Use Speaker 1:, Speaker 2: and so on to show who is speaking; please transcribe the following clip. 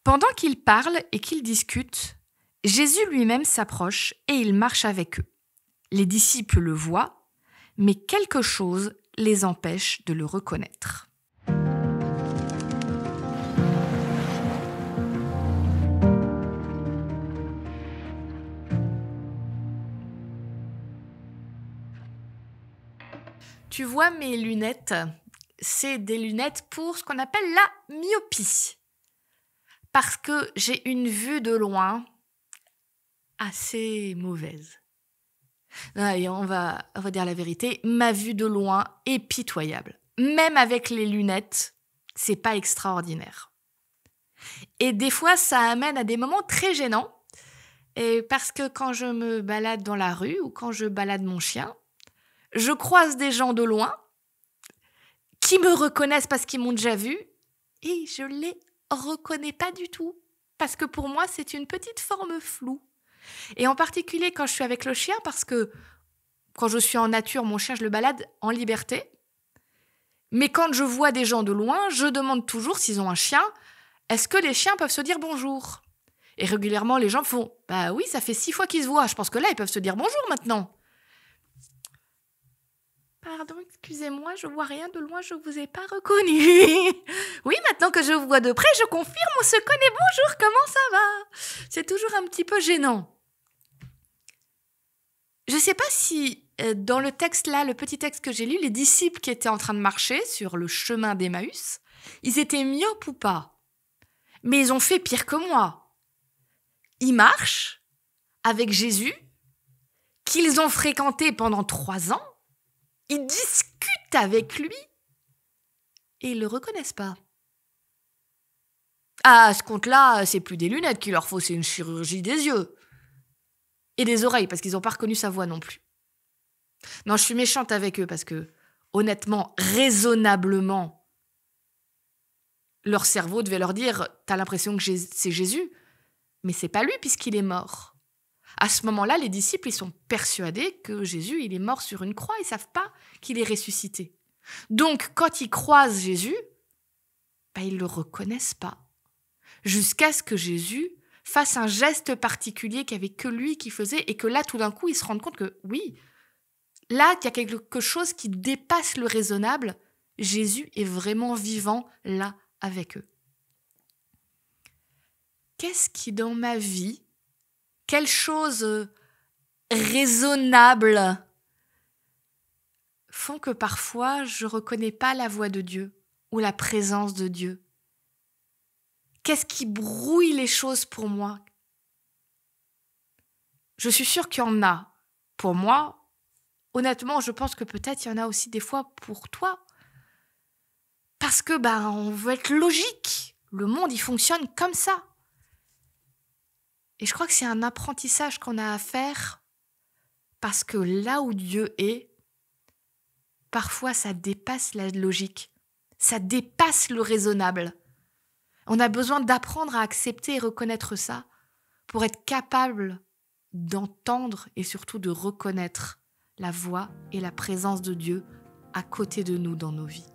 Speaker 1: Pendant qu'ils parlent et qu'ils discutent, Jésus lui-même s'approche et il marche avec eux. Les disciples le voient, mais quelque chose les empêche de le reconnaître. Tu vois mes lunettes, c'est des lunettes pour ce qu'on appelle la myopie. Parce que j'ai une vue de loin assez mauvaise. Et on va dire la vérité, ma vue de loin est pitoyable. Même avec les lunettes, c'est pas extraordinaire. Et des fois, ça amène à des moments très gênants. Et parce que quand je me balade dans la rue ou quand je balade mon chien, je croise des gens de loin qui me reconnaissent parce qu'ils m'ont déjà vu et je les reconnais pas du tout. Parce que pour moi, c'est une petite forme floue. Et en particulier quand je suis avec le chien, parce que quand je suis en nature, mon chien, je le balade en liberté. Mais quand je vois des gens de loin, je demande toujours s'ils ont un chien, est-ce que les chiens peuvent se dire bonjour ? Et régulièrement, les gens font « Bah oui, ça fait 6 fois qu'ils se voient, je pense que là, ils peuvent se dire bonjour maintenant. » Pardon, excusez-moi, je vois rien de loin, je vous ai pas reconnu. Oui, maintenant que je vous vois de près, je confirme, on se connaît, bonjour, comment ça va ? C'est toujours un petit peu gênant. Je sais pas si dans le texte là, le petit texte que j'ai lu, les disciples qui étaient en train de marcher sur le chemin d'Emmaüs, ils étaient myopes ou pas ? Mais ils ont fait pire que moi. Ils marchent avec Jésus, qu'ils ont fréquenté pendant 3 ans, ils discutent avec lui et ils le reconnaissent pas. Ah, à ce compte-là, c'est plus des lunettes qu'il leur faut, c'est une chirurgie des yeux. Et des oreilles, parce qu'ils n'ont pas reconnu sa voix non plus. Non, je suis méchante avec eux parce que, honnêtement, raisonnablement, leur cerveau devait leur dire « T'as l'impression que c'est Jésus, mais c'est pas lui puisqu'il est mort. » À ce moment-là, les disciples, ils sont persuadés que Jésus, il est mort sur une croix. Ils savent pas qu'il est ressuscité. Donc, quand ils croisent Jésus, ils le reconnaissent pas. Jusqu'à ce que Jésus fasse un geste particulier qu'il n'y avait que lui qui faisait et que là, tout d'un coup, ils se rendent compte que oui, là, il y a quelque chose qui dépasse le raisonnable. Jésus est vraiment vivant là avec eux. Qu'est-ce qui, dans ma vie, quelle chose raisonnable font que parfois je ne reconnais pas la voix de Dieu ou la présence de Dieu ? Qu'est-ce qui brouille les choses pour moi ? Je suis sûre qu'il y en a. Pour moi, honnêtement, je pense que peut-être il y en a aussi des fois pour toi. Parce que on veut être logique. Le monde, il fonctionne comme ça. Et je crois que c'est un apprentissage qu'on a à faire parce que là où Dieu est, parfois ça dépasse la logique. Ça dépasse le raisonnable. On a besoin d'apprendre à accepter et reconnaître ça pour être capable d'entendre et surtout de reconnaître la voix et la présence de Dieu à côté de nous dans nos vies.